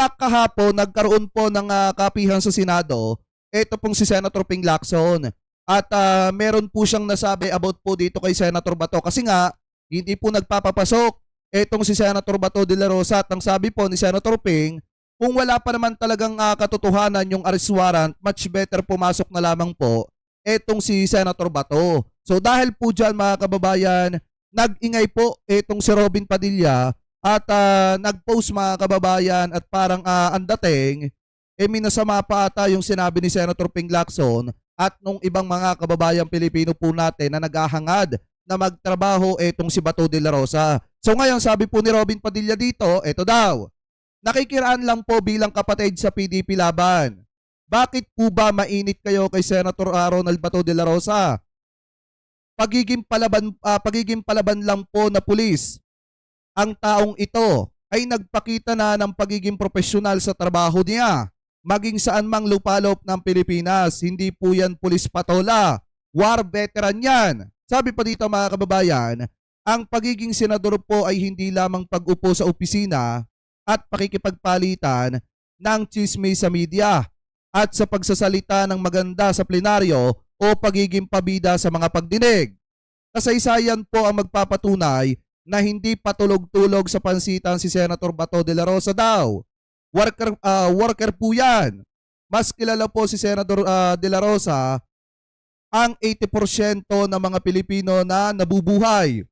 fact, kahapon nagkaroon po ng kapihan sa Senado, ito pong si Senator Ping Lacson. At meron po siyang nasabi about po dito kay Senator Bato. Kasi nga, hindi po nagpapapasok itong si Senator Bato de la Rosa. At ang sabi po ni Senator Ping, kung wala pa naman talagang katotohanan yung arrest warrant, much better pumasok na lamang po itong si Senator Bato. So dahil po dyan mga kababayan, nag-ingay po itong si Robin Padilla at nag-post mga kababayan at parang ang dating, minasama pa ata yung sinabi ni Senator Ping Lacson at nung ibang mga kababayang Pilipino po natin na naghahangad na magtrabaho itong si Bato de la Rosa. So ngayon sabi po ni Robin Padilla dito, ito daw, nakikiraan lang po bilang kapatid sa PDP laban. Bakit po ba mainit kayo kay Senator Ronald Bato de la Rosa? Pagiging palaban lang po na pulis. Ang taong ito ay nagpakita na ng pagiging profesional sa trabaho niya. Maging saan mang lupalop ng Pilipinas, hindi po yan pulis patola. War veteran yan. Sabi pa dito mga kababayan, ang pagiging senador po ay hindi lamang pag-upo sa opisina at pakikipagpalitan ng chismis sa media at sa pagsasalita ng maganda sa plenaryo o pagiging pabida sa mga pagdinig. Kasaysayan po ang magpapatunay na hindi patulog-tulog sa pansitan si Senator Bato de la Rosa daw. Worker po yan. Mas kilala po si Senator de la Rosa ang 80% ng mga Pilipino na nabubuhay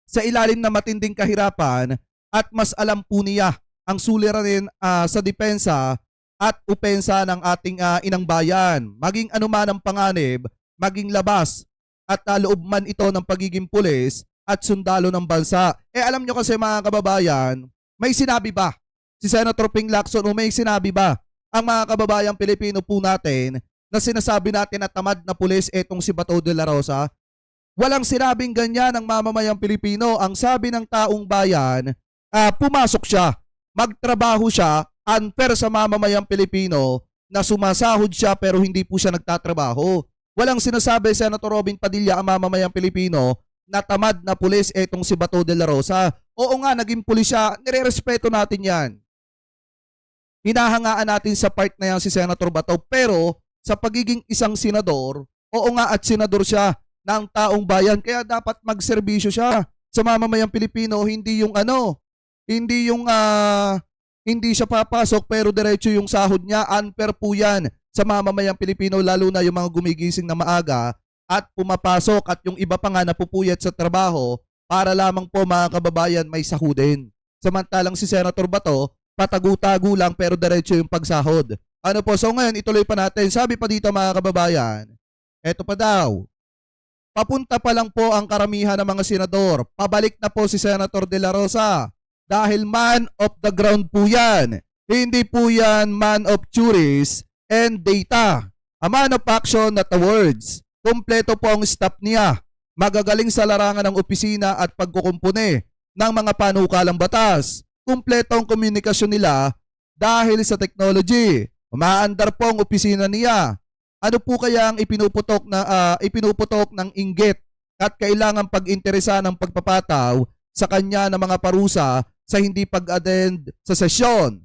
sa ilalim na matinding kahirapan at mas alam po niya ang suliranin sa depensa at upensa ng ating inang bayan. Maging anuman ang panganib, maging labas at loob man ito ng pagiging pulis at sundalo ng bansa. Alam nyo kasi mga kababayan, may sinabi ba si Senator Ping Lacson o may sinabi ba ang mga kababayang Pilipino po natin na sinasabi natin na tamad na pulis etong si Bato de la Rosa? Walang sinabing ganyan ang mamamayang Pilipino. Ang sabi ng taong bayan, pumasok siya, magtrabaho siya, unfair sa mamamayang Pilipino na sumasahod siya pero hindi po siya nagtatrabaho. Walang sinasabi Senator Robin Padilla ang mamamayang Pilipino na tamad na pulis etong si Bato de la Rosa. Oo nga, naging pulis siya, nirerespeto natin yan. Hinahangaan natin sa part na yan si Senator Bato, pero sa pagiging isang senador, oo nga at senador siya ng taong bayan, kaya dapat magserbisyo siya sa mamamayang Pilipino, hindi yung hindi siya papasok pero diretso yung sahod niya. Unfair po yan sa mamamayang Pilipino, lalo na yung mga gumigising na maaga at pumapasok at yung iba pa nga napupuyat sa trabaho para lamang po mga kababayan may sahudin. Samantalang si Senator Bato, patago-tago lang pero diretso yung pagsahod. Ano po, so ngayon ituloy pa natin. Sabi pa dito mga kababayan, eto pa daw, papunta pa lang po ang karamihan ng mga senador. Pabalik na po si Senator de la Rosa dahil man of the ground po yan. Hindi po yan man of theories and data. A man of action, not the words. Kompleto po ang staff niya. Magagaling sa larangan ng opisina at pagkukumpune ng mga panukalang batas. Kompleto ang komunikasyon nila dahil sa technology. Umaandar po ang opisina niya. Ano po kaya ang ipinuputok ng inggit at kailangan pag-interesa ng pagpapataw sa kanya ng mga parusa sa hindi pag-attend sa sesyon?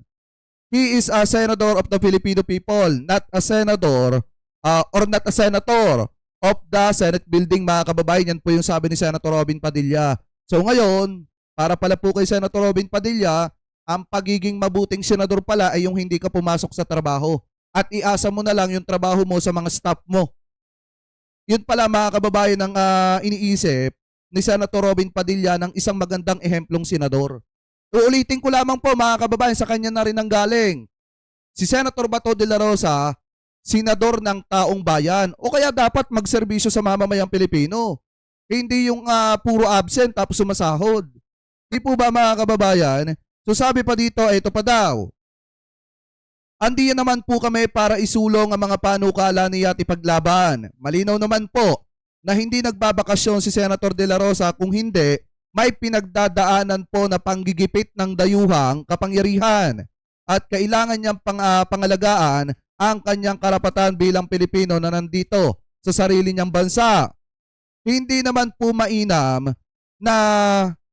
He is a senator of the Filipino people, not a senator or not a senator of the Senate building, mga kababayan. Yan po yung sabi ni Senator Robin Padilla. So ngayon, para pala po kay Senator Robin Padilla, ang pagiging mabuting senador pala ay yung hindi ka pumasok sa trabaho at iasa mo na lang yung trabaho mo sa mga staff mo. Yun pala mga kababayan ang iniisip ni Senator Robin Padilla ng isang magandang ehemplong senador. Uulitin ko lamang po mga kababayan, sa kanya na rin ang galing. Si Senator Bato de la Rosa, senador ng taong bayan, o kaya dapat magserbisyo sa mamamayang Pilipino. Hindi yung puro absent tapos sumasahod. Di po ba mga kababayan? So sabi pa dito, ito pa daw. Andiyan naman po kami para isulong ang mga panukala ni Yati Paglaban. Malinaw naman po na hindi nagbabakasyon si Senator de la Rosa, kung hindi, may pinagdadaanan po na panggigipit ng dayuhang kapangyarihan at kailangan niyang pangalagaan ang kanyang karapatan bilang Pilipino na nandito sa sarili niyang bansa. Hindi naman po mainam na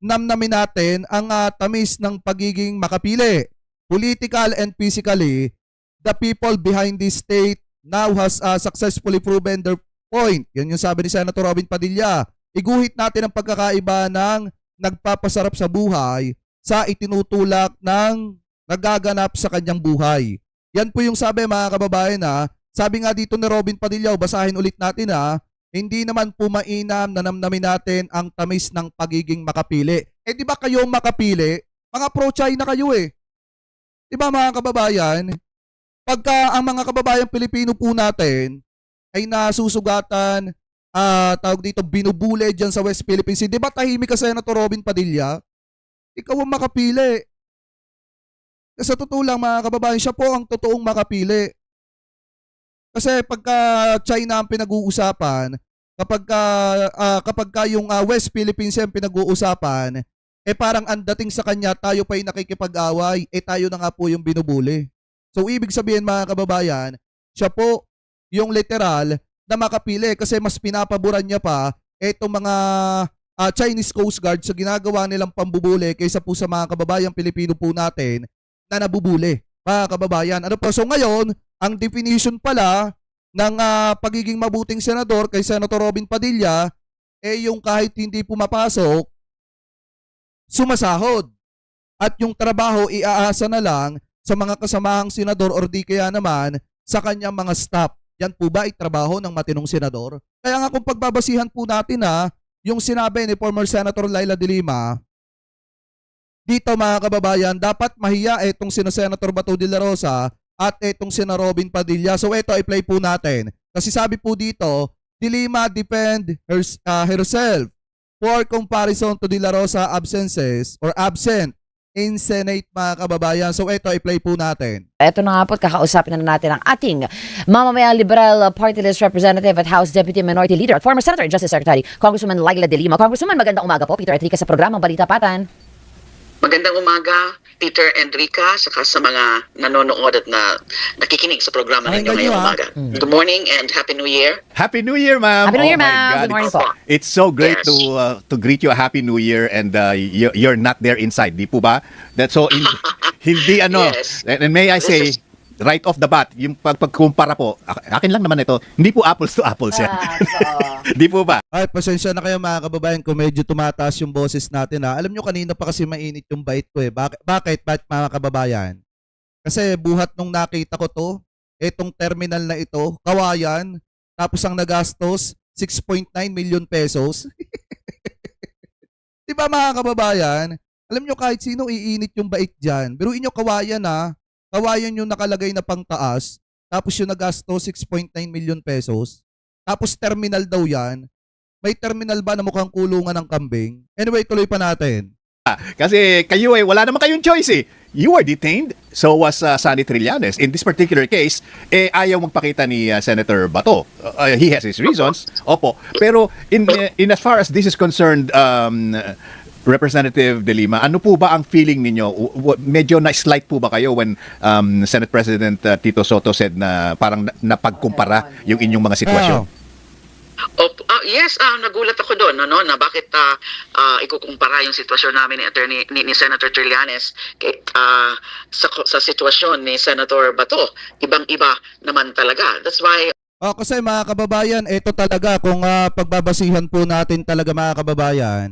namnamin natin ang tamis ng pagiging makapili. political and physically, the people behind this state now has successfully proven their point. Yan yung sabi ni Senator Robin Padilla. Iguhit natin ang pagkakaiba ng nagpapasarap sa buhay sa itinutulak ng nagaganap sa kanyang buhay. Yan po yung sabi mga kababayan ha. Sabi nga dito ni Robin Padilla, basahin ulit natin ha, hindi naman po mainam na namnamin natin ang tamis ng pagiging makapili. Eh di ba kayo makapili? Mga pro-China kayo eh. Di ba mga kababayan? Pagka ang mga kababayang Pilipino po natin ay nasusugatan, tawag dito, binubule dyan sa West Philippine Sea, di ba tahimik ka Senator Robin Padilla? Ikaw ang makapili. Sa totoo lang mga kababayan, siya po ang totoong makapili. Kasi pagka China ang pinag-uusapan, kapag yung West Philippine Sea ang pinag-uusapan, eh parang ang dating sa kanya, tayo pa yung nakikipag-away, eh tayo na nga po yung binubuli. So ibig sabihin mga kababayan, siya po yung literal na makapili kasi mas pinapaboran niya pa itong mga Chinese Coast Guard sa ginagawa nilang pambubuli kaysa po sa mga kababayang Pilipino po natin na nabubuli. Mga kababayan, ano po? So ngayon, ang definition pala ng pagiging mabuting senador kay Senator Robin Padilla eh yung kahit hindi pumapasok, sumasahod. At yung trabaho iaasa na lang sa mga kasamahang senador or di kaya naman sa kanyang mga staff. Yan po ba ay trabaho ng matinong senador? Kaya nga kung pagbabasihan po natin yung sinabi ni former Senator Laila de Lima, dito mga kababayan, dapat mahiya itong sina Senator Bato de la Rosa at itong sina Robin Padilla. So ito, i-play po natin. Kasi sabi po dito, de Lima defend herself for comparison to de la Rosa absences or absent in Senate mga kababayan. So ito, i-play po natin. Ito na nga po, kakausapin na natin ang ating mamamayang Liberal Party List Representative at House Deputy Minority Leader at former Senator and Justice Secretary, Congresswoman Laila de Lima. Congresswoman, magandang umaga po. Peter Enriquez sa programang Balita Patan. Magandang umaga, Peter Enrica, saka sa mga nanonood at nakikinig sa programa ninyo ngayong umaga. Good morning and Happy New Year. Happy New Year, ma'am. Happy New Year, Oh my ma'am. God, Good morning it's- po. It's so great Yes. to greet you a Happy New Year and you're not there inside, di po ba? That's so hindi ano. Yes. And may I say, This is- right off the bat, yung pagkumpara po, akin lang naman ito, hindi po apples to apples yan. Di po ba? Ay, pasensya na kayo mga kababayan kung medyo tumataas yung boses natin Alam nyo kanina pa kasi mainit yung bait ko eh. Bakit mga kababayan? Kasi buhat nung nakita ko to, etong terminal na ito, Kawayan, tapos ang nagastos, 6.9 million pesos. Di ba mga kababayan? Alam nyo kahit sino iinit yung bait dyan. Biruin nyo Kawayan Kawayan yung nakalagay na pangtaas, tapos yung nagastos 6.9 million pesos. Tapos terminal daw yan. May terminal ba na mukhang kulungan ng kambing? Anyway, tuloy pa natin. Kasi kayo wala naman kayong choice eh. You were detained, so was Sonny Trillanes. In this particular case, ayaw magpakita ni Senator Bato. He has his reasons, opo. Pero in as far as this is concerned, Representative De Lima, ano po ba ang feeling ninyo? Medyo na-slight po ba kayo when Senate President Tito Soto said na parang napagkumpara yung inyong mga sitwasyon? Yes, nagulat ako doon na bakit ikukumpara yung sitwasyon namin ni Senator Trillanes sa sitwasyon ni Senator Bato. Ibang-iba naman talaga. That's why Kasi mga kababayan, ito talaga kung pagbabasihan po natin talaga mga kababayan,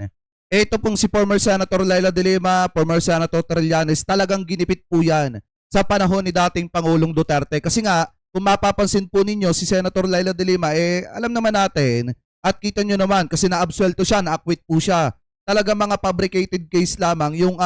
ito pong si former Senator Laila de Lima, former Senator Trillanes, talagang ginipit po yan sa panahon ni dating Pangulong Duterte. Kasi nga, kung mapapansin po ninyo, si Senator Laila de Lima, alam naman natin, at kita nyo naman, kasi na-absuelto siya, na-acquit po siya. Talaga mga fabricated case lamang yung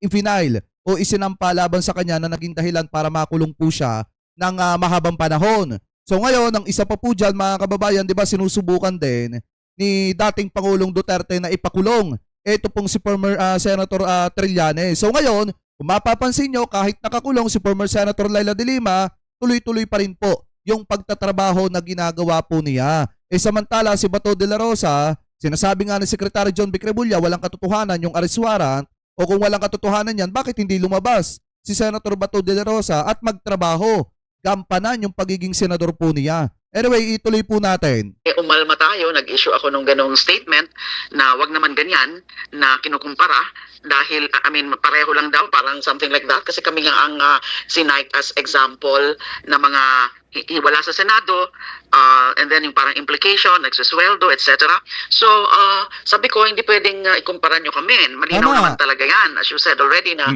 i-final o isinampa laban sa kanya na naging dahilan para makulong po siya ng mahabang panahon. So ngayon, ang isa pa po dyan, mga kababayan, di ba sinusubukan din ni dating Pangulong Duterte na ipakulong ito pong si former Senator Trillanes. So ngayon, kung mapapansin nyo, kahit nakakulong si former Senator Laila de Lima, tuloy-tuloy pa rin po yung pagtatrabaho na ginagawa po niya. Samantala si Bato de la Rosa, sinasabi nga ni Secretary John Vic Rebulla, walang katotohanan yung arrest warrant, o kung walang katotohanan yan, bakit hindi lumabas si Senator Bato de la Rosa at magtrabaho, gampanan yung pagiging senador po niya? Anyway, ituloy po natin. Umalma tayo, nag-issue ako nung ganong statement na wag naman ganyan na kinukumpara dahil, I mean, pareho lang daw, parang something like that. Kasi kami nga ang sinite as example na mga wala sa Senado, and then yung parang implication, nagsisweldo, etc. So, sabi ko, hindi pwedeng ikumpara nyo kami. Malinaw Tama. naman talaga yan. As you said already na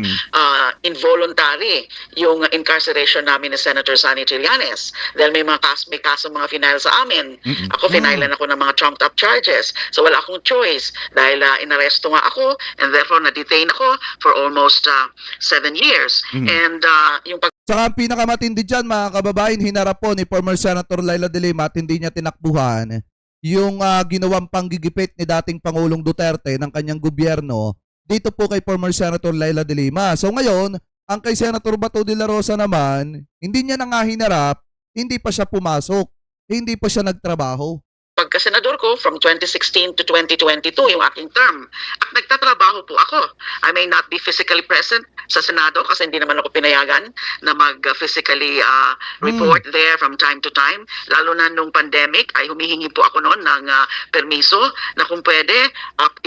involuntary yung incarceration namin ni Senator Sonny Trillanes. Dahil may kaso mga final sa amin. Ako, finailan ako ng mga trumped up charges. So, wala akong choice. Dahil inaresto nga ako, and therefore, na-detain ako for almost 7 years. And yung Saka ang pinakamatindi dyan, mga kababayan, hinarap po ni former Senator Laila de Lima at hindi niya tinakbuhan yung ginawang panggigipit ni dating Pangulong Duterte ng kanyang gobyerno dito po kay former Senator Laila de Lima. So ngayon, ang kay Senator Bato de la Rosa naman, hindi niya na nga hinarap, hindi pa siya pumasok, hindi pa siya nagtrabaho. pagkasenador ko from 2016 to 2022 yung aking term. At nagtatrabaho po ako. I may not be physically present sa Senado kasi hindi naman ako pinayagan na mag-physically report there from time to time. Lalo na nung pandemic ay humihingi po ako noon ng permiso na kung pwede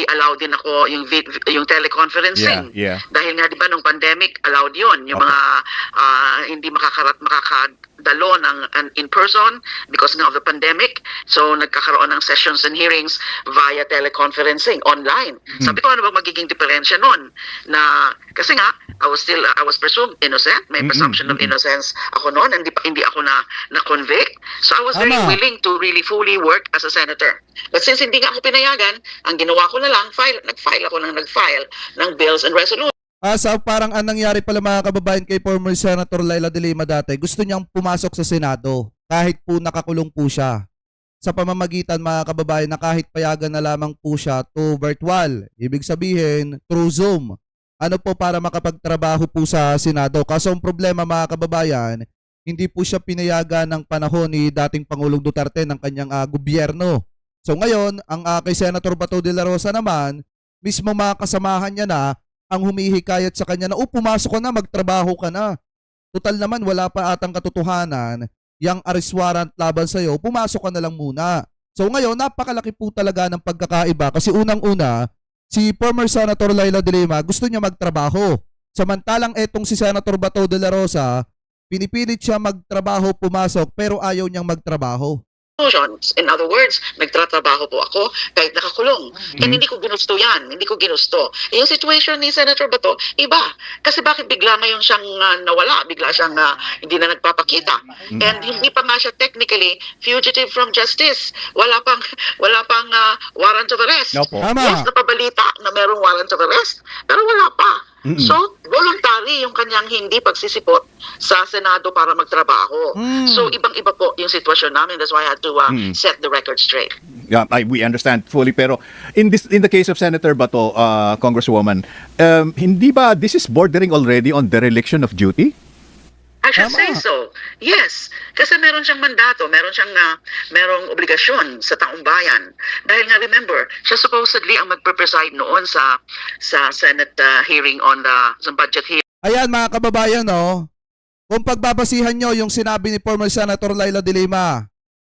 i-allow din ako yung teleconferencing. Yeah. Dahil nga 'di ba nung pandemic allowed 'yon yung mga hindi makakadalo ng in person because of the pandemic. So nagkakaroon ng sessions and hearings via teleconferencing online. Sabi ko ano ba magiging diferensya noon na kasi nga I was presumed innocent, may presumption of innocence ako noon, hindi ako na convict. So I was very Tama. willing to really fully work as a senator. But since hindi nga ako pinayagan, ang ginawa ko na lang nag-file ng bills and resolutions. So parang ang nangyari pala mga kababayan kay former Senator Laila de Lima dati, gusto niyang pumasok sa Senado kahit po nakakulong po siya. Sa pamamagitan mga kababayan na kahit payagan na lamang po siya to virtual. Ibig sabihin, through Zoom. Ano po para makapagtrabaho po sa Senado. Kaso ang problema mga kababayan, hindi po siya pinayagan ng panahon ni dating Pangulong Duterte ng kanyang gobyerno. So ngayon, ang kay Senator Bato de la Rosa naman, mismo mga kasamahan niya na ang humihikayat sa kanya na pumasok ka na, magtrabaho ka na. Total naman wala pa atang katotohanan, yang arrest warrant laban sa'yo, pumasok ka na lang muna. So ngayon, napakalaki po talaga ng pagkakaiba kasi unang-una, si former Senator Laila de Lima gusto niya magtrabaho. Samantalang etong si Senator Bato de la Rosa, pinipilit siya magtrabaho, pumasok, pero ayaw niyang magtrabaho. In other words, nagtatrabaho po ako kahit nakakulong. And hindi ko ginusto yan. Hindi ko ginusto. Yung situation ni Senator Bato, iba. Kasi bakit bigla ngayon siyang nawala? Bigla siyang hindi na nagpapakita. And hindi pa nga siya technically fugitive from justice. Wala pang warrant of arrest. Opo. Tama. Yes, napabalita na merong warrant of arrest. Pero wala pa. So, voluntary yung kanyang hindi pagsisipot sa Senado para magtrabaho. So, ibang-iba po yung sitwasyon namin. That's why I had to set the record straight. Yeah, we understand fully, pero in the case of Senator Bato, Congresswoman, hindi ba this is bordering already on dereliction of duty? I should Tama. say so. Yes. Kasi meron siyang mandato, merong obligasyon sa taong bayan. Dahil nga remember, siya supposedly ang magpe-preside noon sa Senate hearing on the budget hearing. Ayan mga kababayan, no? Kung pagbabasihan nyo yung sinabi ni former Senator Laila de Lima,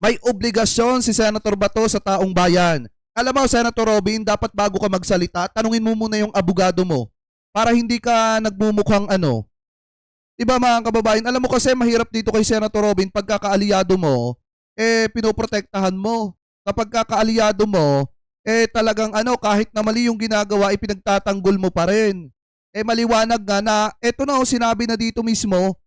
may obligasyon si Senator Bato sa taong bayan. Alam mo, Senator Robin, dapat bago ka magsalita, tanungin mo muna yung abogado mo para hindi ka nagmumukhang Diba mga kababayan, alam mo kasi mahirap dito kay Senator Robin, pagkakaalyado mo, pinoprotektahan mo. Kapag kakaalyado mo, talagang kahit na mali yung ginagawa, ipinagtatanggol mo pa rin. Maliwanag nga na, eto na sinabi na dito mismo,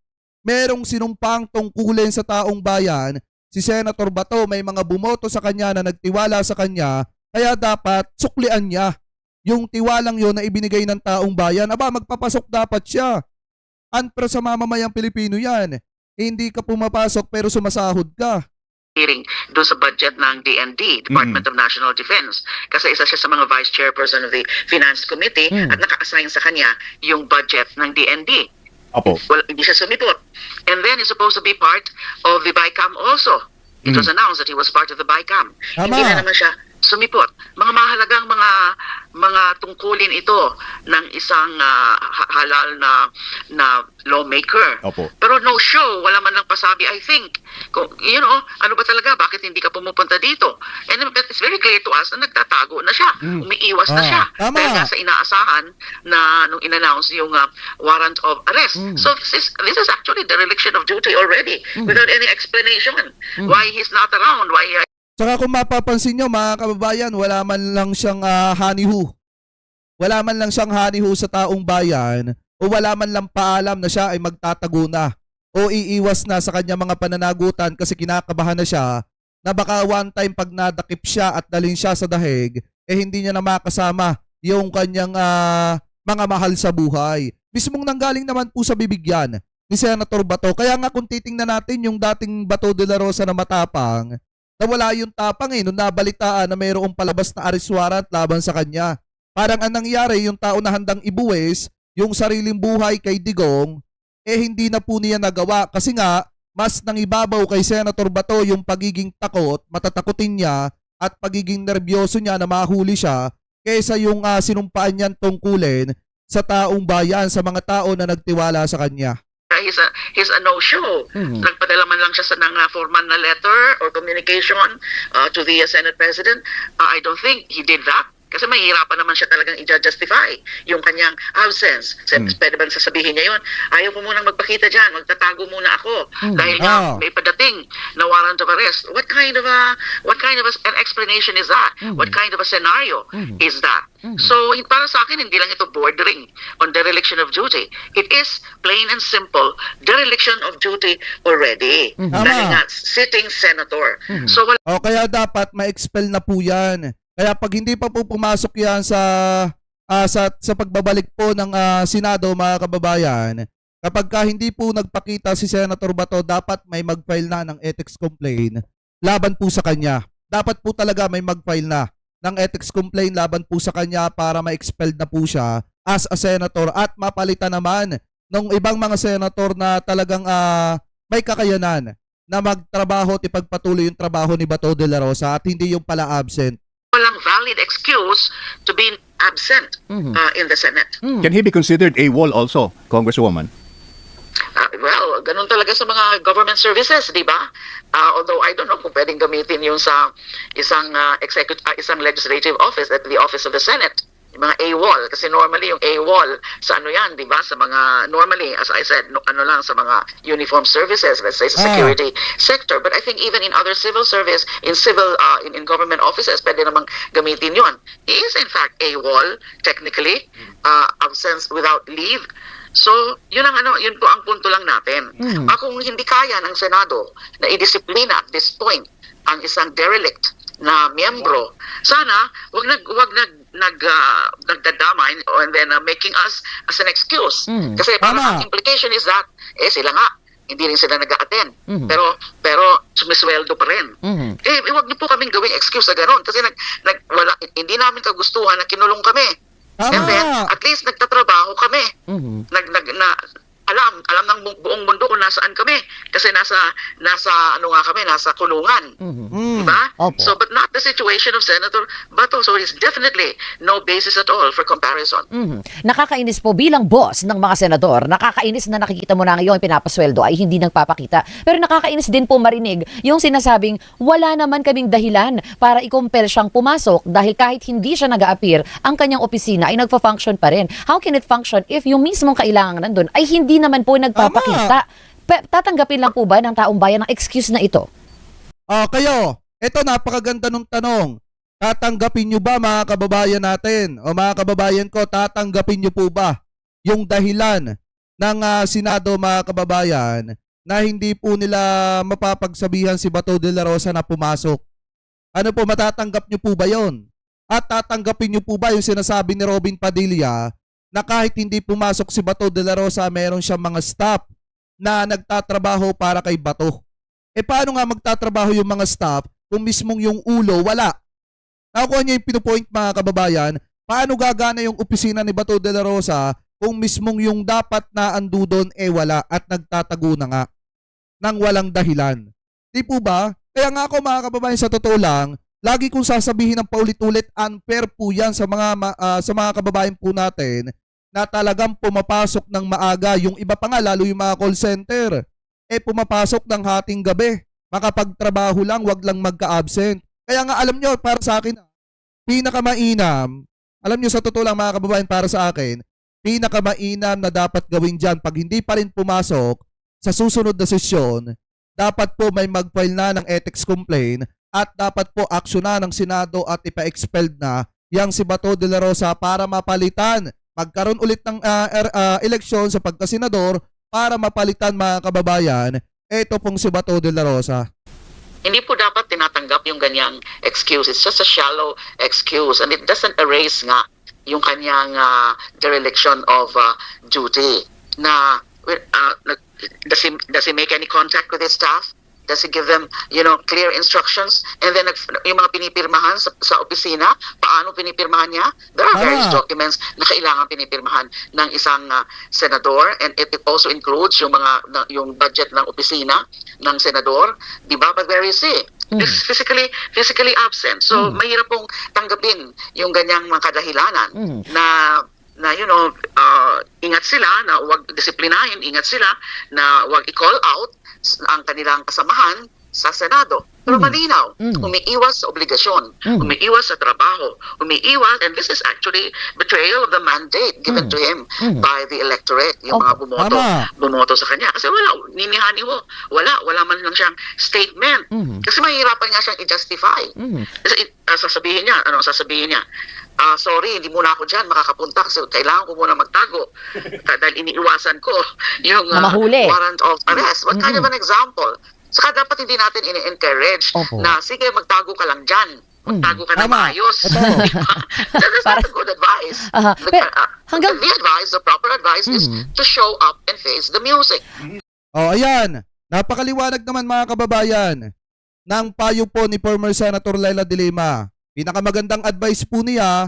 merong sinumpang tungkulin sa taong bayan, si Senator Bato, may mga bumoto sa kanya na nagtiwala sa kanya, kaya dapat suklian niya yung tiwalang yon na ibinigay ng taong bayan. Aba, magpapasok dapat siya. Unfair sa mamamayang Pilipino yan. Hindi ka pumapasok pero sumasahod ka. Hearing doon sa budget ng DND, Department of National Defense. Kasi isa siya sa mga vice chairperson of the Finance Committee at naka-assign sa kanya yung budget ng DND. Opo. Well, hindi siya sumipot. And then he's supposed to be part of the BICAM also. It was announced that he was part of the BICAM. Tama. Hindi na naman siya sumipot. Mga mahalagang mga tungkulin ito ng isang halal na lawmaker. Opo. Pero no show, wala man lang pasabi, I think. Kung, ano ba talaga, bakit hindi ka pumupunta dito? And it's very clear to us na nagtatago na siya. Umiiwas na siya. Tama. Dahil nga sa inaasahan na nung in-announce yung warrant of arrest. So this is actually dereliction of duty already without any explanation. Why he's not around, why Saka kung mapapansin nyo mga kababayan, wala man lang siyang hanihu. Wala man lang siyang hanihu sa taong bayan o wala man lang paalam na siya ay magtatago na o iiwas na sa kanya mga pananagutan kasi kinakabahan na siya na baka one time pag nadakip siya at dalhin siya sa dahig, hindi niya na makasama yung kanyang mga mahal sa buhay. Mismong nanggaling naman po sa bibigyan ni Senator Bato. Kaya nga kung titingnan natin yung dating Bato de la Rosa na matapang, nawala yung tapang nung nabalitaan na mayroong palabas na arrest warrant laban sa kanya. Parang ang nangyari, yung tao na handang ibuwis, yung sariling buhay kay Digong, hindi na po niya nagawa kasi nga, mas nangibabaw kay Senator Bato yung pagiging takot, matatakutin niya at pagiging nervyoso niya na mahuli siya kaysa yung sinumpaan niyang tungkulin sa taong bayan, sa mga tao na nagtiwala sa kanya. he's a no-show. Nagpadala man lang siya sa ng formal na letter or communication to the Senate President. I don't think he did that. Kasi mahihirapan naman siya talagang i-justify yung kanyang absence. Pwede ba sasabihin niya yun? Ayaw ko munang magpakita dyan, magtatago muna ako dahil nga may padating na warrant of arrest. What kind of an explanation is that? What kind of a scenario is that? So, para sa akin, hindi lang ito bordering on dereliction of duty. It is plain and simple dereliction of duty already. Dahil nga, sitting senator. So, O kaya dapat ma-expel na po yan. Kaya pag hindi pa po pumasok yan sa pagbabalik po ng Senado mga kababayan, kapag hindi po nagpakita si Senator Bato, dapat may mag-file na ng ethics complaint laban po sa kanya. Dapat po talaga may mag-file na ng ethics complaint laban po sa kanya para ma-expel na po siya as a senator at mapalitan naman ng ibang mga senator na talagang may kakayanan na magtrabaho at ipagpatuloy yung trabaho ni Bato de la Rosa at hindi yung pala absent. walang valid excuse to be absent in the Senate. Can he be considered AWOL also, Congresswoman? Well, ganun talaga sa mga government services, di ba? Although I don't know kung pwedeng gamitin yung sa isang isang legislative office at the office of the Senate. Yung mga AWOL, kasi normally yung AWOL sa ano yan, di ba? Sa mga, normally, as I said, ano lang, sa mga uniform services, let's say sa security sector. But I think even in other civil service, in in government offices, pwede namang gamitin yun. He is in fact AWOL, technically, absence without leave. So, yun po ang punto lang natin. Kung hindi kaya ng Senado na idisiplina at this point ang isang derelict na miyembro, sana wag nagdadamay and then making us as an excuse. Kasi parang ang implication is that sila nga hindi rin sila nag-a-attend. Pero sumisweldo pa rin. Wag niyo po kaming gawing excuse na gano'n kasi hindi namin kagustuhan na kinulong kami. And then, at least nagtatrabaho kami. Alam ng buong mundo kung nasaan kami. Kasi nasa kulungan. Diba? So, but not the situation of Senator Bato. So, it's definitely no basis at all for comparison. Nakakainis po bilang boss ng mga senador, nakakainis na nakikita mo na ngayon pinapasweldo ay hindi nagpapakita. Pero nakakainis din po marinig yung sinasabing wala naman kaming dahilan para i-compel siyang pumasok dahil kahit hindi siya nag-a-appear, ang kanyang opisina ay nagfa-function pa rin. How can it function if yung mismong kailangan nandun ay hindi naman po nagpapakita? Tatanggapin lang po ba ng taong bayan ang excuse na ito? Kayo, ito napakaganda ng tanong. Tatanggapin nyo ba mga kababayan natin o mga kababayan ko, tatanggapin nyo po ba yung dahilan ng Senado mga kababayan na hindi po nila mapapagsabihan si Bato de la Rosa na pumasok? Ano po, matatanggap nyo po ba yon? At tatanggapin nyo po ba yung sinasabi ni Robin Padilla na kahit hindi pumasok si Bato de la Rosa, meron siyang mga staff na nagtatrabaho para kay Bato? Paano nga magtatrabaho yung mga staff kung mismong yung ulo wala? Nakuha niya yung pinupoint mga kababayan, paano gagana yung opisina ni Bato de la Rosa kung mismong yung dapat na ando doon wala at nagtatago na nga nang walang dahilan? Di po ba? Kaya nga ako mga kababayan, sa totoo lang, lagi kong sasabihin ng paulit-ulit, unfair po yan sa mga kababayan po natin na talagang pumapasok ng maaga. Yung iba pa nga, lalo yung mga call center, pumapasok ng hating gabi. Makapagtrabaho lang, wag lang magka-absent. Kaya nga alam nyo, para sa akin, pinakamainam, alam nyo sa totoo lang mga kababayan, para sa akin, pinakamainam na dapat gawin dyan, pag hindi pa rin pumasok sa susunod na sesyon, dapat po may mag-file na ng ethics complaint at dapat po aksyonan ng Senado at ipa-expelled na yang si Bato de la Rosa para mapalitan. Magkaroon ulit ng eleksyon sa pagkasenador para mapalitan mga kababayan, ito pong si Bato de la Rosa. Hindi po dapat tinatanggap yung ganyang excuse. It's just a shallow excuse and it doesn't erase nga yung kanyang dereliction of duty. Na does he make any contact with his staff? Does he give them, clear instructions? And then yung mga pinipirmahan sa opisina, paano pinipirmahan niya? There are various documents na kailangan pinipirmahan ng isang senador, and it also includes yung budget ng opisina ng senador, di ba? But where is he? He's physically absent. So mahirap pong tanggapin yung ganyang mga kadahilanan na ingat sila na huwag disiplinahin, ingat sila na huwag i-call out ang kanilang kasamahan sa Senado. Pero malinaw, umiiwas sa obligasyon, umiiwas sa trabaho, umiiwas, and this is actually betrayal of the mandate given to him by the electorate, yung mga bumoto sa kanya. Kasi wala, ninihani mo, wala man lang siyang statement. Kasi mahihirapan nga siyang i-justify. Kasi sasabihin niya, sorry, hindi muna ako dyan makakapunta kasi kailangan ko muna magtago dahil iniiwasan ko yung warrant of arrest. What kind of an example? Saka dapat hindi natin ini-encourage na sige, magtago ka lang dyan. Magtago ka na maayos. That is not a good advice. The proper advice is to show up and face the music. Ayan. Napakaliwanag naman mga kababayan ng payo po ni former Senator Leila de Lima. Pinakamagandang advice po niya,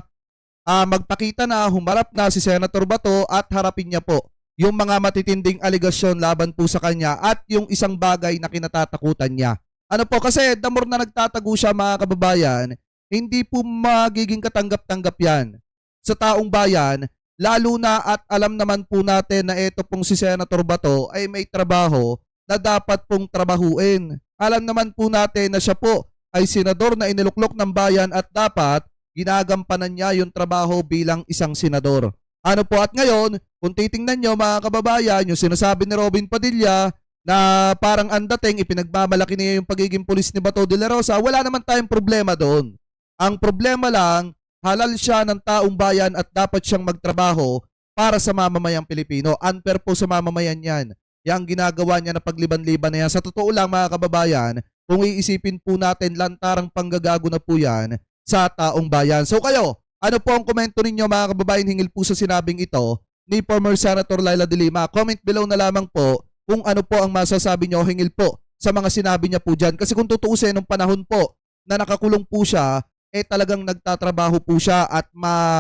magpakita na, humarap na si Senator Bato at harapin niya po yung mga matitinding aligasyon laban po sa kanya at yung isang bagay na kinatatakutan niya. Ano po, kasi the more na nagtatago siya mga kababayan, hindi po magiging katanggap-tanggap yan sa taong bayan, lalo na at alam naman po natin na ito pong si Senator Bato ay may trabaho na dapat pong trabahuin. Alam naman po natin na siya po ay senador na iniluklok ng bayan at dapat ginagampanan niya yung trabaho bilang isang senador. Ano po, at ngayon, kung titingnan nyo mga kababayan, yung sinasabi ni Robin Padilla na parang ang dating ipinagmamalaki niya yung pagiging pulis ni Bato de la Rosa, wala naman tayong problema doon. Ang problema lang, halal siya ng taong bayan at dapat siyang magtrabaho para sa mamamayang Pilipino. Unfair po sa mamamayan yan. Yang ginagawa niya na pagliban-liban na yan. Sa totoo lang mga kababayan, kung iisipin po natin, lantarang panggagago na po yan sa taong bayan. So kayo, ano po ang komento ninyo mga kababayan hingil po sa sinabing ito ni former Senator Leila de Lima? Comment below na lamang po kung ano po ang masasabi nyo hingil po sa mga sinabi niya po dyan. Kasi kung tutuusin, nung panahon po na nakakulong po siya, talagang nagtatrabaho po siya at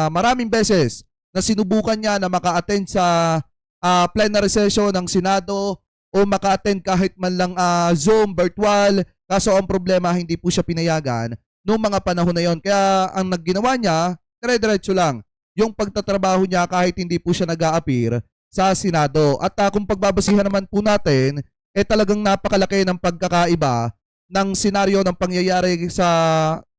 maraming beses na sinubukan niya na maka-attend sa plenary session ng Senado o maka-attend kahit man lang Zoom, virtual. Kaso ang problema, hindi po siya pinayagan noong mga panahon na yon. Kaya ang nagginawa niya, dire-diretso lang yung pagtatrabaho niya kahit hindi po siya nag-a-appear sa Senado. At kung pagbabasihan naman po natin, talagang napakalaki ng pagkakaiba ng senaryo ng pangyayari sa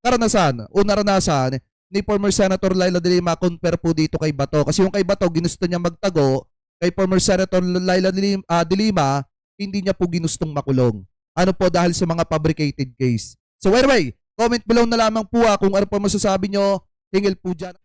karanasan o naranasan ni former Senator Leila de Lima compare po dito kay Bato. Kasi yung kay Bato, ginusto niya magtago. Kay former Senator Leila de Lima, hindi niya po ginustong makulong. Ano po, dahil sa mga fabricated case. So anyway, comment below na lamang po kung ano po masasabi nyo hingil po dyan.